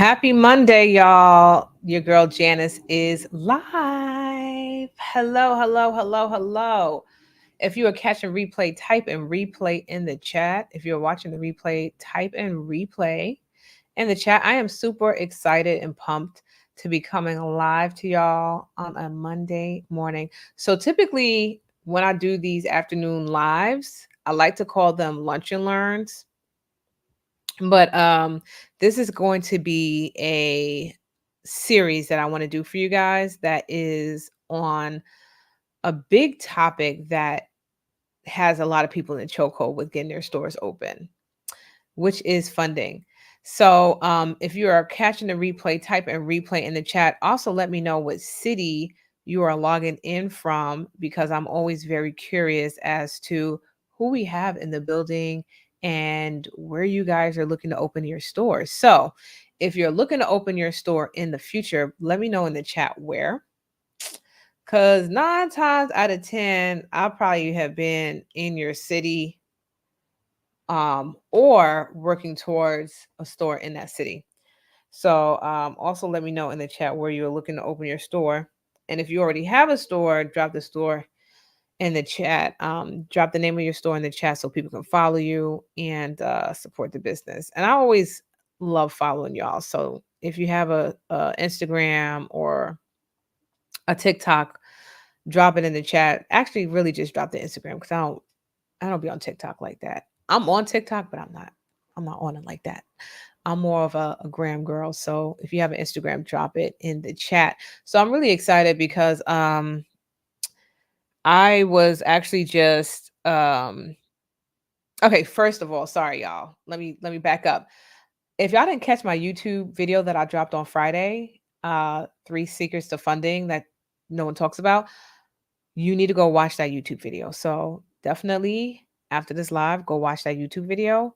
Happy Monday, y'all. Your girl Janice is live. Hello, hello, hello, hello. If you are catching replay, type in replay in the chat. If you're watching the replay, type in replay in the chat. I am super excited and pumped to be coming live to y'all on a Monday morning. So typically when I do these afternoon lives, I like to call them lunch and learns, but this is going to be a series that I want to do for you guys that is on a big topic that has a lot of people in the chokehold with getting their stores open, which is funding. So if you are catching the replay, type in replay in the chat. Also, let me know what city you are logging in from, because I'm always very curious as to who we have in the building and where you guys are looking to open your store. So if you're looking to open your store in the future, let me know in the chat where. Because 9 times out of 10, I'll probably have been in your city or working towards a store in that city. So also let me know in the chat where you're looking to open your store. And if you already have a store, drop the store in the chat. Drop the name of your store in the chat so people can follow you and support the business. And I always love following y'all. So if you have a Instagram or a TikTok, drop it in the chat. Actually, really just drop the Instagram because I don't be on TikTok like that. I'm on TikTok, but I'm not on it like that. I'm more of a gram girl. So if you have an Instagram, drop it in the chat. So I'm really excited because I was actually just okay, first of all, sorry y'all. Let me back up. If y'all didn't catch my YouTube video that I dropped on Friday, three secrets to funding that no one talks about, you need to go watch that YouTube video. So definitely after this live, go watch that YouTube video.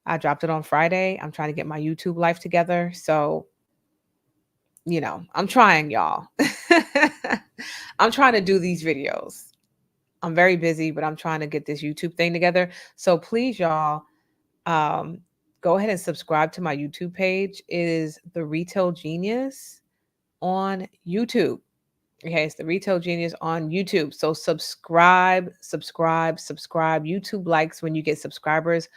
I dropped it on Friday. I'm trying to get my YouTube life together. So, I'm trying, y'all. I'm trying to do these videos. I'm very busy, but I'm trying to get this YouTube thing together. So please, y'all, um, go ahead and subscribe to my YouTube page. It is The Retail Genius on YouTube. Okay, it's The Retail Genius on YouTube. So subscribe, subscribe, subscribe. YouTube likes when you get subscribers.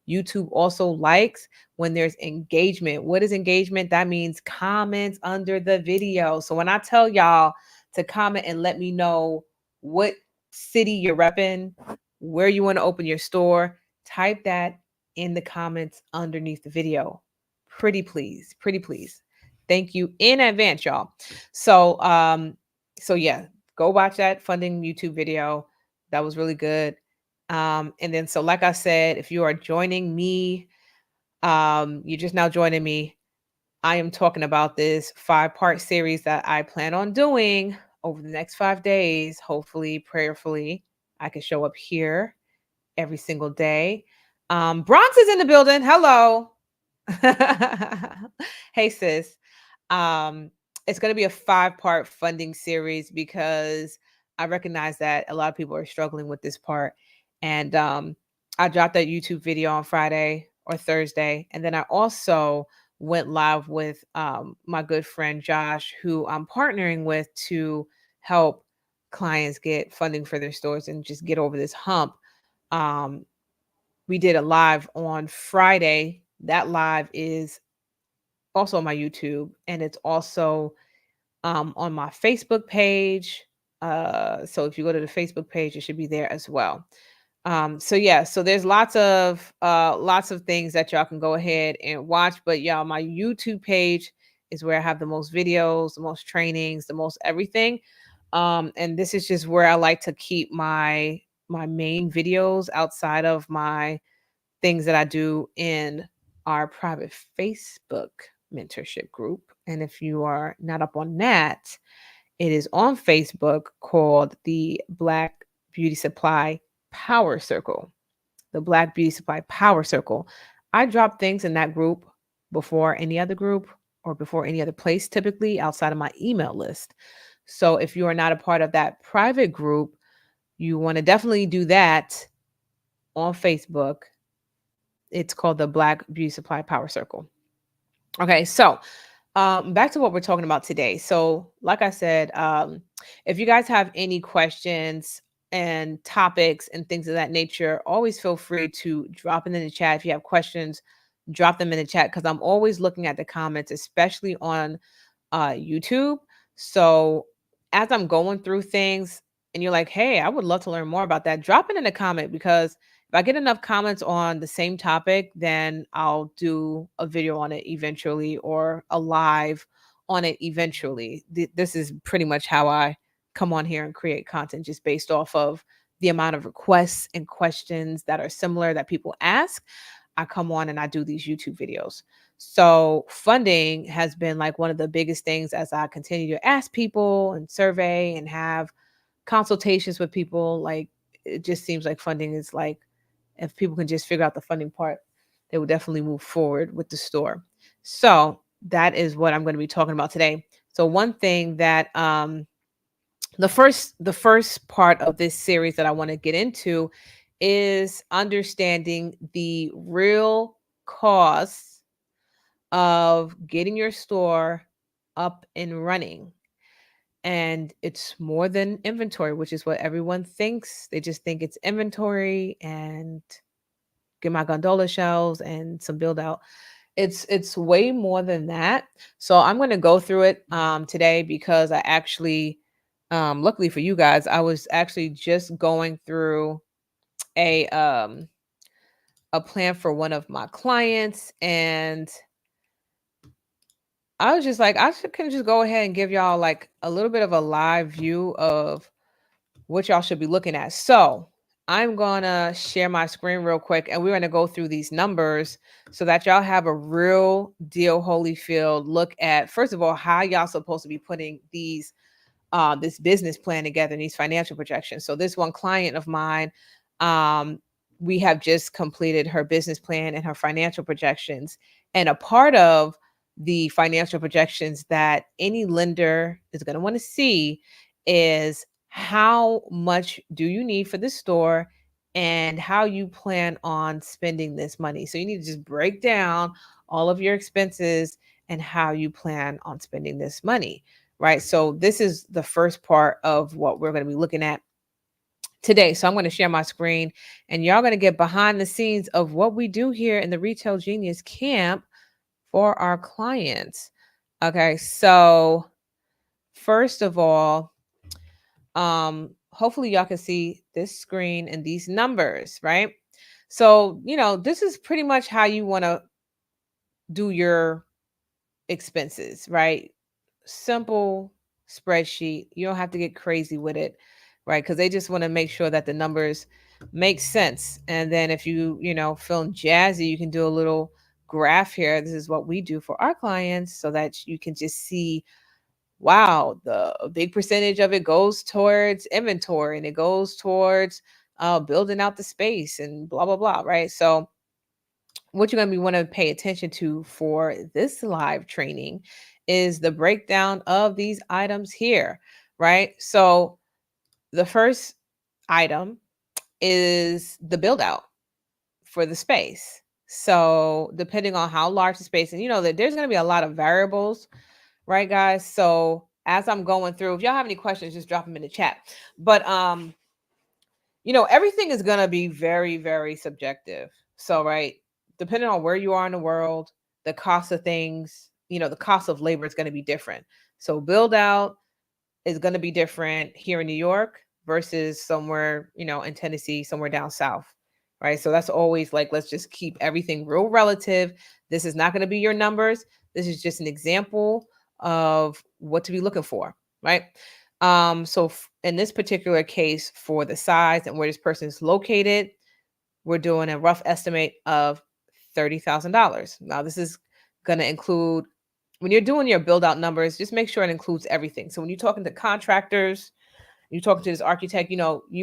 YouTube also likes when there's engagement. What is engagement? That means comments under the video. So when I tell y'all to comment and let me know what city you're repping, where you want to open your store, type that in the comments underneath the video. Pretty please, pretty please. Thank you in advance, y'all. So so yeah, go watch that funding YouTube video. That was really good. And then so like I said, if you are joining me, you're just now joining me. I am talking about this 5-part series that I plan on doing over the next 5 days. Hopefully, prayerfully, I can show up here every single day. Bronx is in the building. Hello. Hey sis. Um, it's going to be a 5-part funding series because I recognize that a lot of people are struggling with this part. And I dropped that YouTube video on Friday or Thursday. And then I also went live with my good friend Josh, who I'm partnering with to help clients get funding for their stores and just get over this hump. Um, we did a live on Friday. That live is also on my YouTube, and it's also on my Facebook page. So if you go to the Facebook page, it should be there as well. So yeah, so there's lots of things that y'all can go ahead and watch. But y'all, my YouTube page is where I have the most videos, the most trainings, the most everything. And this is just where I like to keep my main videos outside of my things that I do in our private Facebook mentorship group. And if you are not up on that, it is on Facebook called the Black Beauty Supply Power Circle. The Black Beauty Supply Power Circle. I drop things in that group before any other group or before any other place, typically outside of my email list. So if you are not a part of that private group, you want to definitely do that on Facebook. It's called the Black Beauty Supply Power Circle. Okay, so back to what we're talking about today. So, like I said, if you guys have any questions and topics and things of that nature, always feel free to drop it in the chat. If you have questions, drop them in the chat because I'm always looking at the comments, especially on YouTube. So as I'm going through things and you're like, hey, I would love to learn more about that, drop it in a comment because if I get enough comments on the same topic, then I'll do a video on it eventually or a live on it eventually. This is pretty much how I come on here and create content just based off of the amount of requests and questions that are similar that people ask. I come on and I do these YouTube videos. So funding has been like one of the biggest things as I continue to ask people and survey and have consultations with people. Like it just seems like funding is like if people can just figure out the funding part, they will definitely move forward with the store. So that is what I'm going to be talking about today. So one thing that the first part of this series that I want to get into is understanding the real costs of getting your store up and running. And it's more than inventory, which is what everyone thinks. They just think it's inventory and get my gondola shelves and some build out. It's way more than that. So I'm going to go through it today because I actually luckily for you guys, I was actually just going through a um a plan for one of my clients and I was just like, can just go ahead and give y'all like a little bit of a live view of what y'all should be looking at. So I'm gonna share my screen real quick and we're gonna go through these numbers so that y'all have a real deal Holyfield look at first of all how y'all supposed to be putting these this business plan together and these financial projections. So this one client of mine, um, we have just completed her business plan and her financial projections. And a part of the financial projections that any lender is going to want to see is how much do you need for the store and how you plan on spending this money. So you need to just break down all of your expenses and how you plan on spending this money, right? So this is the first part of what we're going to be looking at today. So I'm going to share my screen and y'all going to get behind the scenes of what we do here in the Retail Genius Camp for our clients. Okay, so first of all, hopefully y'all can see this screen and these numbers, right? So, this is pretty much how you want to do your expenses, right? Simple spreadsheet. You don't have to get crazy with it, right? Because they just want to make sure that the numbers make sense. And then if feeling jazzy, you can do a little graph here. This is what we do for our clients so that you can just see, wow, the a big percentage of it goes towards inventory and it goes towards building out the space and blah, blah, blah, right? So what you're going to be want to pay attention to for this live training is the breakdown of these items here, right? So the first item is the build out for the space. So depending on how large the space, and that there's going to be a lot of variables, right, guys? So as I'm going through, if y'all have any questions, just drop them in the chat. But everything is going to be very, very subjective. So, right, depending on where you are in the world, the cost of things, the cost of labor is going to be different. So, build out is going to be different here in New York versus somewhere, in Tennessee, somewhere down south, right? So, that's always like, let's just keep everything real relative. This is not going to be your numbers. This is just an example of what to be looking for, right? In this particular case, for the size and where this person is located, we're doing a rough estimate of $30,000. Now, this is going to include when you're doing your build out numbers, just make sure it includes everything. So when you're talking to contractors, you're talking to this architect, you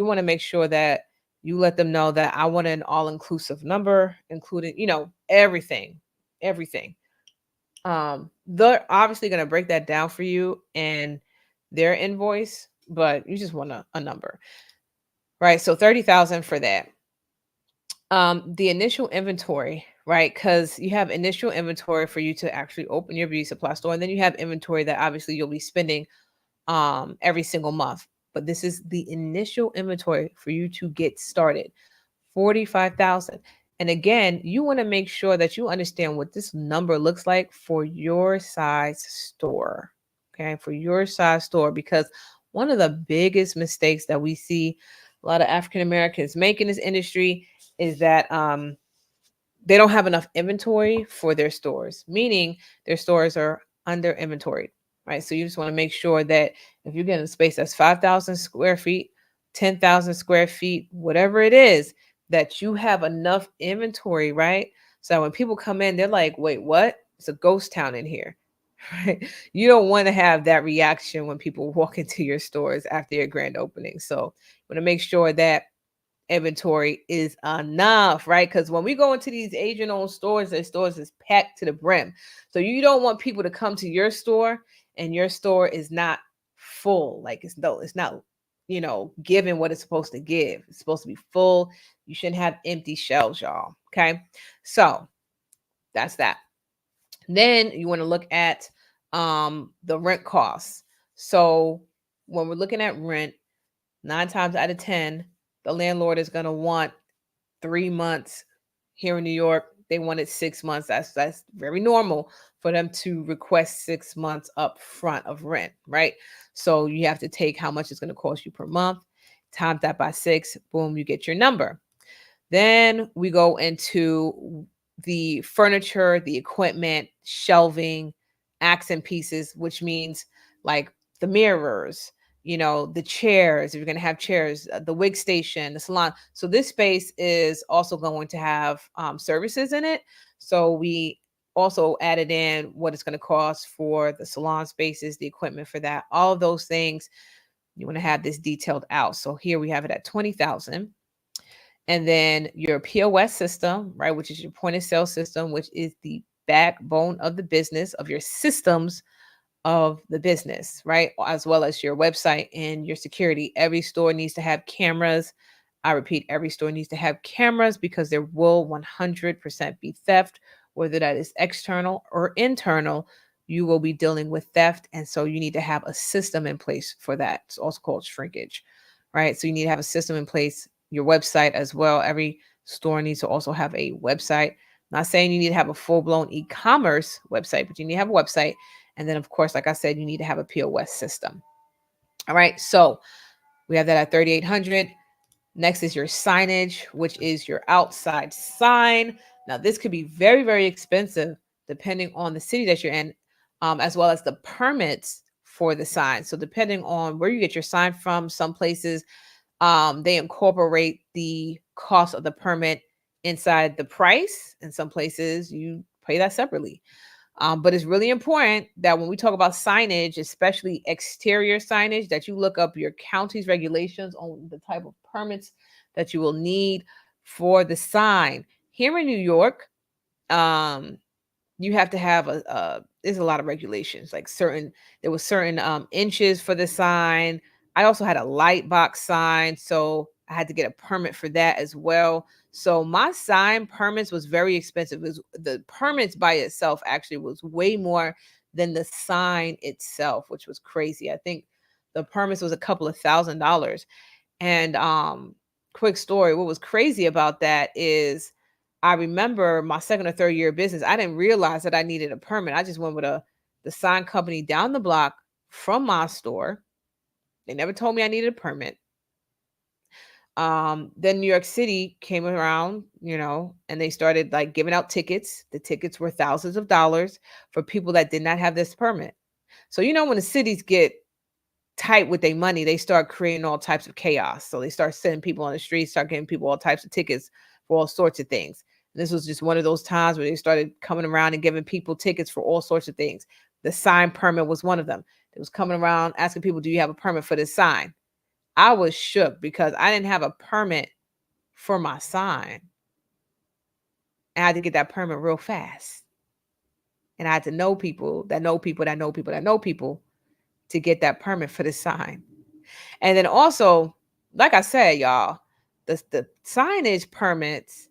want to make sure that you let them know that I want an all inclusive number, including, everything, everything. They're obviously going to break that down for you in their invoice, but you just want a number, right? So 30,000 for that. The initial inventory, right? Because you have initial inventory for you to actually open your beauty supply store, and then you have inventory that obviously you'll be spending every single month. But this is the initial inventory for you to get started. 45,000. And again, you want to make sure that you understand what this number looks like for your size store. Okay, for your size store, because one of the biggest mistakes that we see a lot of African Americans make in this industry is that they don't have enough inventory for their stores, meaning their stores are under inventoried, right? So you just want to make sure that if you're getting a space that's 5,000 square feet, 10,000 square feet, whatever it is, that you have enough inventory, right? So when people come in, they're like, wait, what? It's a ghost town in here, right? You don't want to have that reaction when people walk into your stores after your grand opening. So you want to make sure that inventory is enough, right? Because when we go into these Asian owned stores, their stores is packed to the brim. So you don't want people to come to your store and your store is not full. Like it's not, giving what it's supposed to give. It's supposed to be full. You shouldn't have empty shelves, y'all. Okay. So that's that. Then you want to look at the rent costs. So when we're looking at rent, 9 times out of 10, the landlord is going to want 3 months. Here in New York, they wanted 6 months. That's very normal for them to request 6 months up front of rent, right? So you have to take how much it's going to cost you per month, times that by 6, boom, you get your number. Then we go into the furniture, the equipment, shelving, accent pieces, which means like the mirrors, the chairs, if you're going to have chairs, the wig station, the salon. So this space is also going to have services in it. So we also added in what it's going to cost for the salon spaces, the equipment for that, all of those things. You want to have this detailed out. So here we have it at 20,000. And then your POS system, right, which is your point of sale system, which is the backbone of the business, of your systems of the business, right? As well as your website and your security. Every store needs to have cameras. I repeat, every store needs to have cameras because there will 100% be theft, whether that is external or internal. You will be dealing with theft. And so you need to have a system in place for that. It's also called shrinkage, right? So you need to have a system in place, your website as well. Every store needs to also have a website. Not saying you need to have a full blown e commerce website, but you need to have a website. And then, of course, like I said, you need to have a POS system. All right. So we have that at 3,800. Next is your signage, which is your outside sign. Now, this could be very, very expensive depending on the city that you're in, as well as the permits for the sign. So, depending on where you get your sign from, some places they incorporate the cost of the permit inside the price, and some places you pay that separately. But it's really important that when we talk about signage, especially exterior signage, that you look up your county's regulations on the type of permits that you will need for the sign. Here in New York, um, you have to have there's a lot of regulations, like there was certain inches for the sign. I also had a light box sign, so I had to get a permit for that as well. So my sign permits was very expensive. The permits by itself actually was way more than the sign itself, which was crazy. I think the permits was a couple of $1,000. And quick story, what was crazy about that is I remember my second or third year of business, I didn't realize that I needed a permit. I just went with the sign company down the block from my store. They never told me I needed a permit. Then New York City came around, and they started like giving out tickets. The tickets were thousands of dollars for people that did not have this permit. So when the cities get tight with their money, they start creating all types of chaos. So they start sending people on the streets, start giving people all types of tickets for all sorts of things. And this was just one of those times where they started coming around and giving people tickets for all sorts of things. The sign permit was one of them. It was coming around asking people, do you have a permit for this sign? I was shook because I didn't have a permit for my sign. I had to get that permit real fast. And I had to know people that know people that know people that know people to get that permit for the sign. And then also, like I said, y'all, the signage permits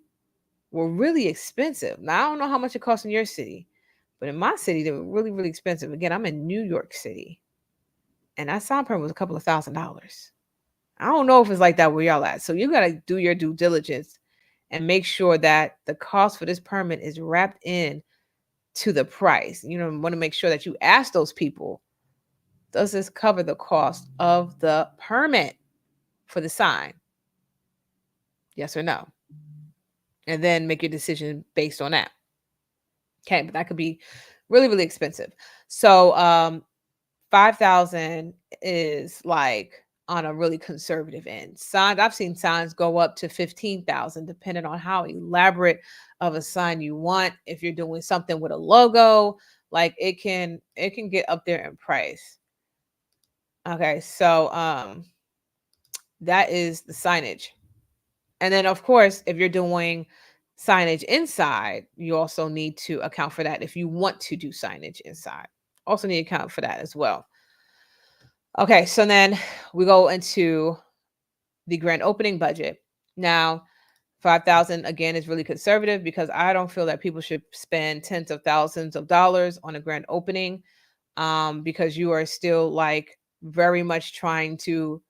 were really expensive. Now, I don't know how much it costs in your city, but in my city, they were really, really expensive. Again, I'm in New York City, and that sign permit was a couple of $1,000s. I don't know if it's like that where y'all at. So you got to do your due diligence and make sure that the cost for this permit is wrapped in to the price. You know, want to make sure that you ask those people, does this cover the cost of the permit for the sign? Yes or no? And then make your decision based on that. Okay, but that could be really, really expensive. So 5,000 is like on a really conservative end. Signs, I've seen signs go up to 15,000 depending on how elaborate of a sign you want. If you're doing something with a logo, like it can get up there in price. Okay, so that is the signage. And then of course, if you're doing signage inside, you also need to account for that if you want to do signage inside. Also need to account for that as well. Okay, so then we go into the grand opening budget. Now, 5,000 again is really conservative because I don't feel that people should spend tens of thousands of dollars on a grand opening, because you are still like very much trying to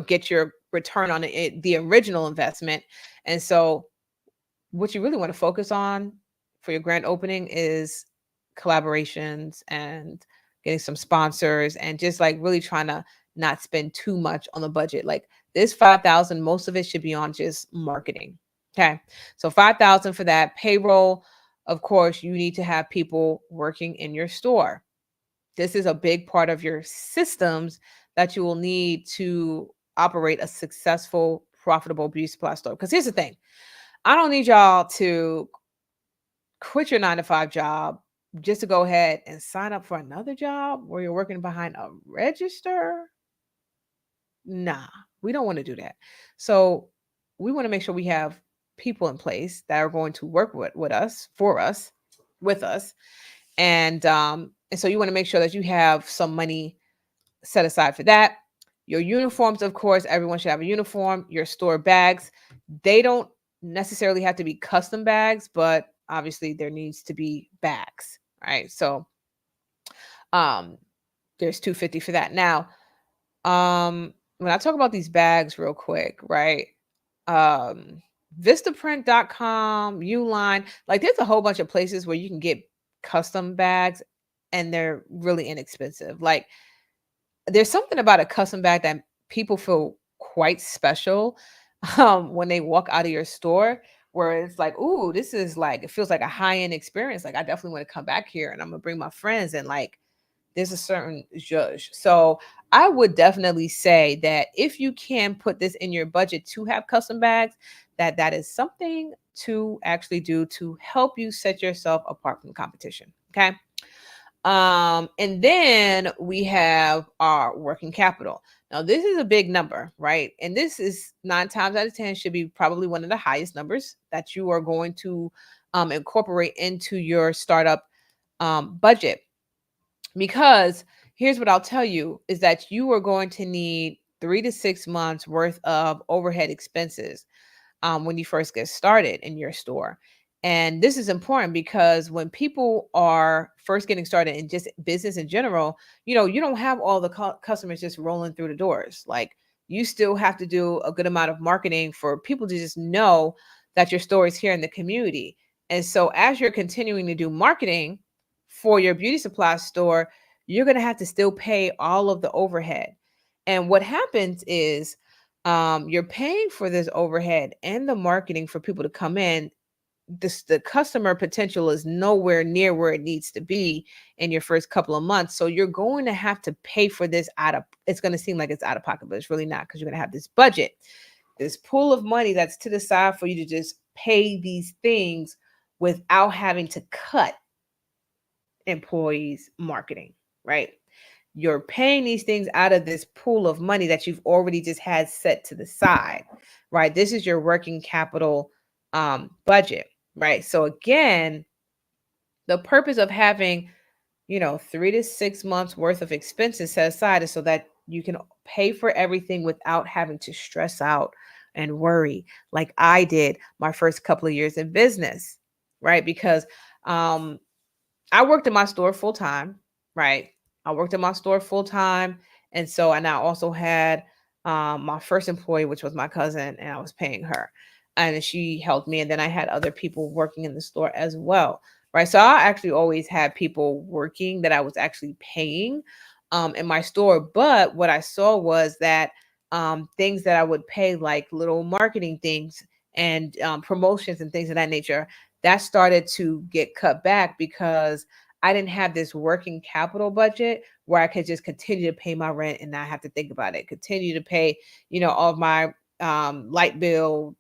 get your return on the original investment. And so what you really want to focus on for your grand opening is collaborations and getting some sponsors and just like really trying to not spend too much on the budget. Like this 5,000, most of it should be on just marketing. Okay. So 5,000 for that payroll. Of course, you need to have people working in your store. This is a big part of your systems that you will need to operate a successful, profitable beauty supply store. Because here's the thing, I don't need y'all to quit your 9 to 5 job just to go ahead and sign up for another job where you're working behind a register. Nah, we don't want to do that. So we want to make sure we have people in place that are going to work with us, for us, with us. And so you want to make sure that you have some money set aside for that. Your uniforms, of course, everyone should have a uniform. Your store bags, they don't necessarily have to be custom bags, but obviously there needs to be bags, right? So um there's 250 for that. Now, when I talk about these bags real quick, right? Um Vistaprint.com, Uline, like there's a whole bunch of places where you can get custom bags and they're really inexpensive. Like there's something about a custom bag that people feel quite special when they walk out of your store, where it's like, ooh, this is like, it feels like a high-end experience. Like I definitely want to come back here and I'm gonna bring my friends, and like there's a certain judge. So I would definitely say that if you can put this in your budget to have custom bags, that is something to actually do to help you set yourself apart from the competition. Okay. And then we have our working capital. Now, this is a big number, right? And this is 9 times out of 10 should be probably one of the highest numbers that you are going to incorporate into your startup budget. Because here's what I'll tell you is that you are going to need 3 to 6 months worth of overhead expenses when you first get started in your store. And this is important because when people are first getting started in just business in general, you don't have all the customers just rolling through the doors. Like you still have to do a good amount of marketing for people to just know that your store is here in the community. And so as you're continuing to do marketing for your beauty supply store, you're going to have to still pay all of the overhead. And what happens is you're paying for this overhead and the marketing for people to come in. The customer potential is nowhere near where it needs to be in your first couple of months. So you're going to have to pay for this it's going to seem like it's out of pocket, but it's really not, because you're going to have this budget, this pool of money that's to the side for you to just pay these things without having to cut employees marketing, right? You're paying these things out of this pool of money that you've already just had set to the side, right? This is your working capital budget, right? So again, the purpose of having 3 to 6 months worth of expenses set aside is so that you can pay for everything without having to stress out and worry like I did my first couple of years in business, right? Because um, I worked in my store full time, right? I worked in my store full time. And so, and I also had my first employee, which was my cousin, and I was paying her. And she helped me. And then I had other people working in the store as well, right? So I actually always had people working that I was actually paying in my store. But what I saw was that things that I would pay, like little marketing things and promotions and things of that nature, that started to get cut back because I didn't have this working capital budget where I could just continue to pay my rent and not have to think about it. Continue to pay, all of my light bill,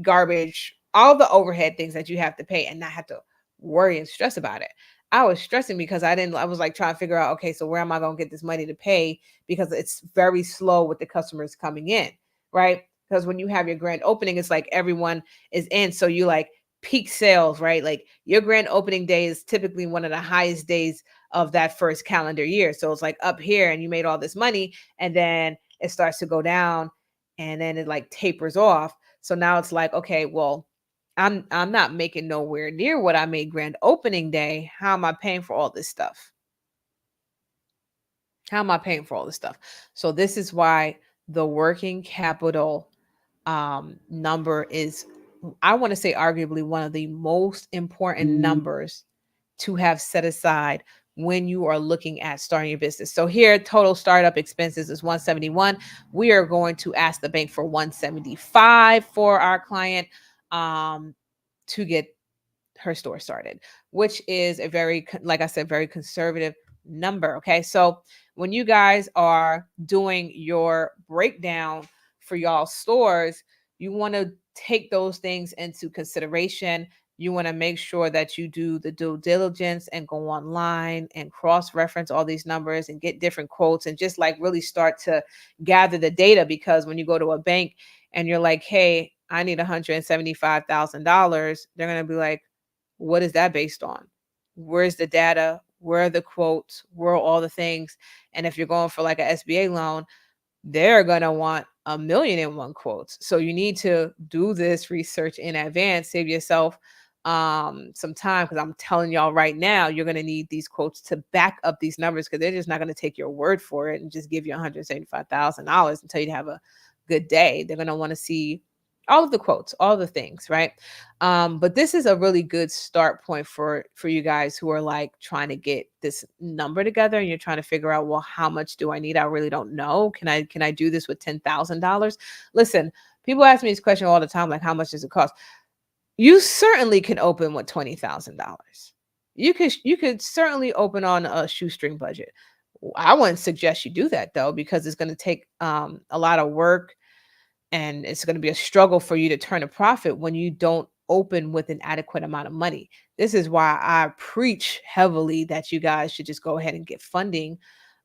garbage, all the overhead things that you have to pay and not have to worry and stress about it. I was stressing because I was like trying to figure out, okay, so where am I going to get this money to pay? Because it's very slow with the customers coming in, right? Because when you have your grand opening, it's like everyone is in. So you like peak sales, right? Like your grand opening day is typically one of the highest days of that first calendar year. So it's like up here and you made all this money and then it starts to go down and then it like tapers off. So now it's like, okay, well, I'm not making nowhere near what I made grand opening day. How am I paying for all this stuff? How am I paying for all this stuff? So this is why the working capital number is, I want to say, arguably one of the most important numbers to have set aside when you are looking at starting your business. So here, total startup expenses is 171. We are going to ask the bank for 175 for our client to get her store started, which is a very, like I said, very conservative number. Okay. So when you guys are doing your breakdown for y'all stores, you want to take those things into consideration. You want to make sure that you do the due diligence and go online and cross reference all these numbers and get different quotes and just like really start to gather the data. Because when you go to a bank and you're like, hey, I need $175,000, they're going to be like, what is that based on? Where's the data? Where are the quotes? Where are all the things? And if you're going for like a SBA loan, they're going to want a million and one quotes. So you need to do this research in advance, save yourself some time, because I'm telling y'all right now, you're going to need these quotes to back up these numbers, because they're just not going to take your word for it and just give you $175,000 and tell you to have a good day. They're going to want to see all of the quotes, all the things, right? But this is a really good start point for you guys who are like trying to get this number together and you're trying to figure out, well, how much do I need? I really don't know. Can I do this with $10,000? Listen, people ask me this question all the time, like, how much does it cost? You certainly can open with $20,000. You could certainly open on a shoestring budget. I wouldn't suggest you do that though, because it's going to take a lot of work and it's going to be a struggle for you to turn a profit when you don't open with an adequate amount of money. This is why I preach heavily that you guys should just go ahead and get funding,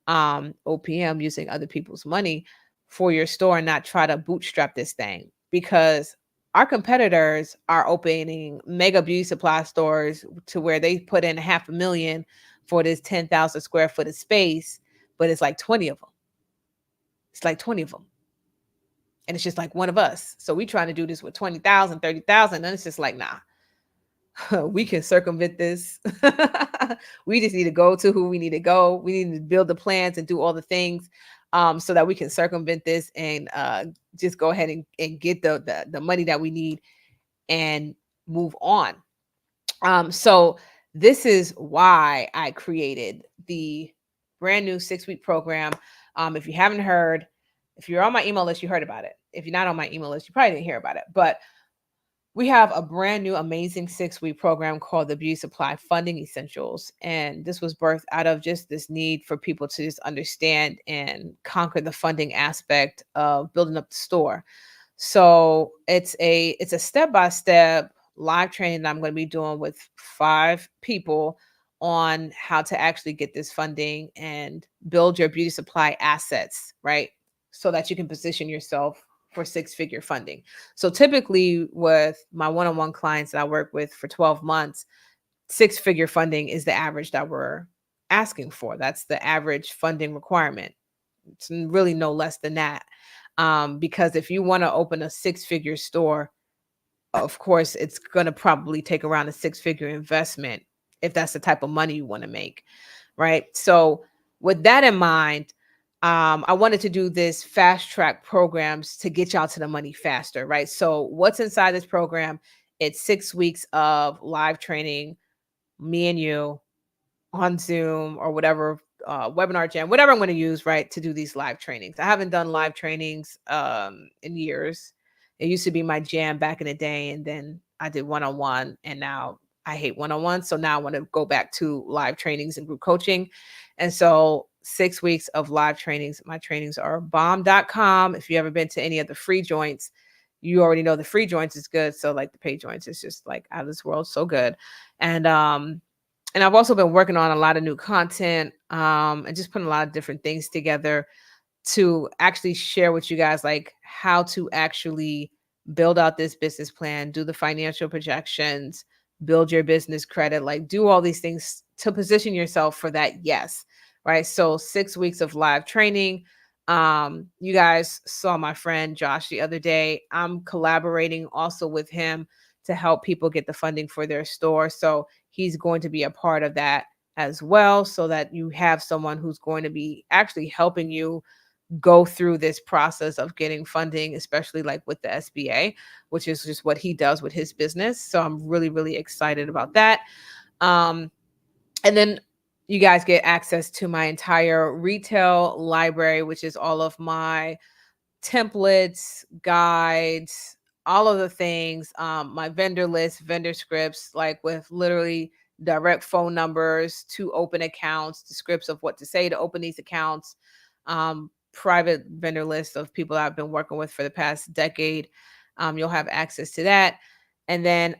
OPM, using other people's money for your store and not try to bootstrap this thing, because our competitors are opening mega beauty supply stores to where they put in 500,000 for this 10,000 square foot of space, but it's like 20 of them. It's like 20 of them. And it's just like one of us. So we trying to do this with 20,000, 30,000, and it's just like, nah, we can circumvent this. We just need to go to who we need to go. We need to build the plans and do all the things so that we can circumvent this and just go ahead and get the money that we need and move on. So this is why I created the brand new 6-week program. If you haven't heard, if you're on my email list, you heard about it. If you're not on my email list, you probably didn't hear about it. But we have a brand new amazing 6-week program called the Beauty Supply Funding Essentials. And this was birthed out of just this need for people to just understand and conquer the funding aspect of building up the store. So it's a step-by-step live training that I'm going to be doing with 5 people on how to actually get this funding and build your beauty supply assets, right? So that you can position yourself for 6-figure funding. So typically with my one-on-one clients that I work with for 12 months, 6-figure funding is the average that we're asking for. That's the average funding requirement. It's really no less than that. Because if you want to open a six-figure store, of course, it's going to probably take around a six-figure investment if that's the type of money you want to make, right? So, with that in mind, I wanted to do this fast track programs to get y'all to the money faster, right? So, what's inside this program? It's 6 weeks of live training, me and you on Zoom or whatever webinar jam, whatever I'm going to use, right, to do these live trainings. I haven't done live trainings in years. It used to be my jam back in the day, and then I did one-on-one, and now I hate one-on-one. So now I want to go back to live trainings and group coaching. And so 6 weeks of live trainings. My trainings are bomb.com. If you ever been to any of the free joints, you already know the free joints is good. So like the paid joints is just like out of this world, so good. And I've also been working on a lot of new content, and just putting a lot of different things together to actually share with you guys, like how to actually build out this business plan, do the financial projections, build your business credit, like do all these things to position yourself for that yes, right? So 6 weeks of live training. You guys saw my friend Josh the other day. I'm collaborating also with him to help people get the funding for their store. So he's going to be a part of that as well, so that you have someone who's going to be actually helping you go through this process of getting funding, especially like with the SBA, which is just what he does with his business. So I'm really, really excited about that. Um, and then you guys get access to my entire retail library, which is all of my templates, guides, all of the things, my vendor list, vendor scripts, like with literally direct phone numbers to open accounts, the scripts of what to say to open these accounts, private vendor list of people I've been working with for the past decade. You'll have access to that. And then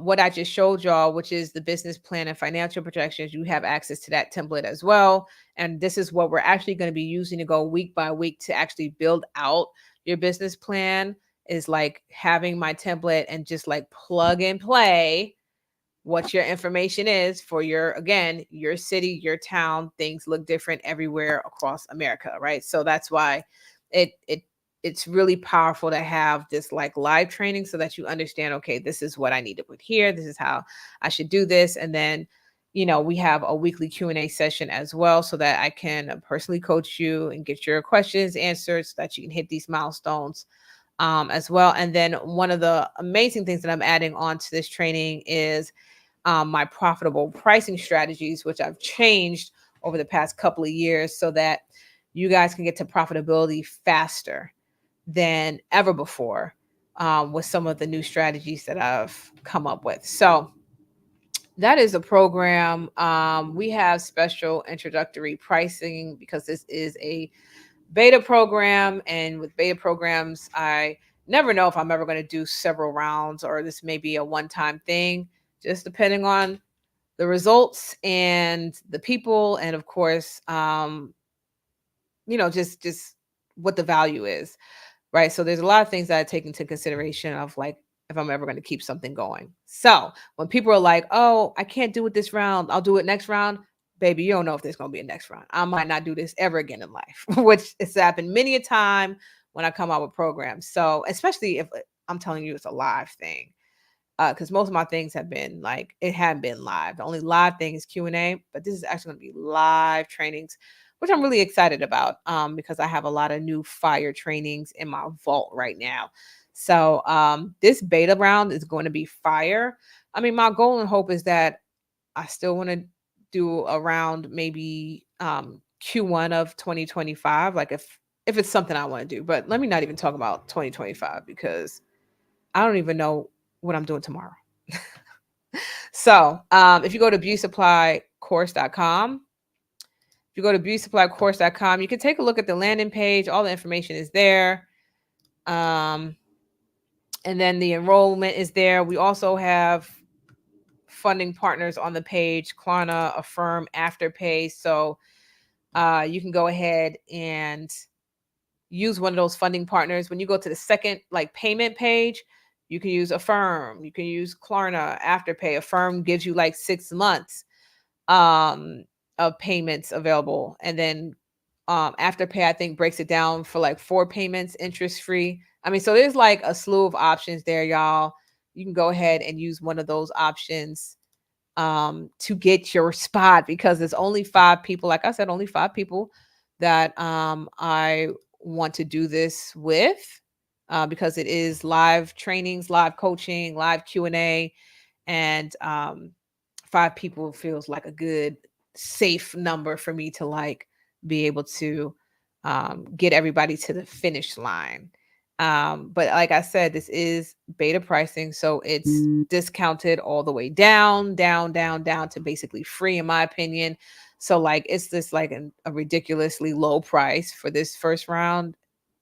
what I just showed y'all, which is the business plan and financial projections, you have access to that template as well. And this is what we're actually going to be using to go week by week to actually build out your business plan, is like having my template and just like plug and play what your information is for your, again, your city, your town. Things look different everywhere across America, right? So that's why it's really powerful to have this like live training, so that you understand, okay, this is what I need to put here, this is how I should do this. And then we have a weekly Q&A session as well, so that I can personally coach you and get your questions answered, so that you can hit these milestones as well. And then one of the amazing things that I'm adding on to this training is my profitable pricing strategies, which I've changed over the past couple of years, so that you guys can get to profitability faster than ever before, with some of the new strategies that I've come up with. So that is a program. We have special introductory pricing because this is a beta program. And with beta programs, I never know if I'm ever going to do several rounds, or this may be a one-time thing, just depending on the results and the people. And of course, just what the value is. Right. So there's a lot of things that I take into consideration of like if I'm ever going to keep something going. So when people are like, oh, I can't do it this round, I'll do it next round. Baby, you don't know if there's going to be a next round. I might not do this ever again in life, which has happened many a time when I come out with programs. So especially if I'm telling you it's a live thing, because most of my things have been like, it hadn't been live. The only live thing is Q&A, but this is actually going to be live trainings, which I'm really excited about, because I have a lot of new fire trainings in my vault right now. So this beta round is going to be fire. I mean, my goal and hope is that I still want to do around maybe Q1 of 2025, like if it's something I want to do. But let me not even talk about 2025, because I don't even know what I'm doing tomorrow. So if you go to beautysupplycourse.com, if you go to beautysupplycourse.com, you can take a look at the landing page. All the information is there. And then the enrollment is there. We also have funding partners on the page: Klarna, Affirm, Afterpay. So you can go ahead and use one of those funding partners. When you go to the second like payment page, you can use Affirm, you can use Klarna, Afterpay. Affirm gives you like 6 months of payments available, and then Afterpay, I think, breaks it down for like 4 payments, interest free. I mean, so there's like a slew of options there, y'all. You can go ahead and use one of those options to get your spot, because there's only 5 people. Like I said, only 5 people that I want to do this with, because it is live trainings, live coaching, live Q&A, and 5 people feels like a good safe number for me to like be able to get everybody to the finish line. But like I said, this is beta pricing, so it's discounted all the way down to basically free, in my opinion. So like it's this like a ridiculously low price for this first round.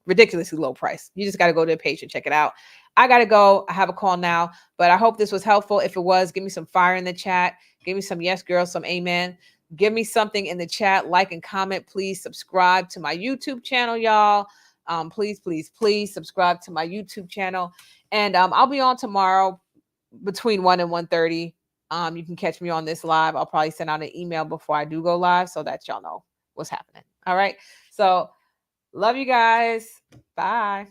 Ridiculously low price. You just got to go to the page and check it out. I got to go. I have a call now, but I hope this was helpful. If it was, give me some fire in the chat. Give me some yes, girl, some amen. Give me something in the chat, like and comment. Please subscribe to my YouTube channel, y'all. Please, please, please subscribe to my YouTube channel. And I'll be on tomorrow between 1 and 1:30. You can catch me on this live. I'll probably send out an email before I do go live so that y'all know what's happening. All right. So love you guys. Bye.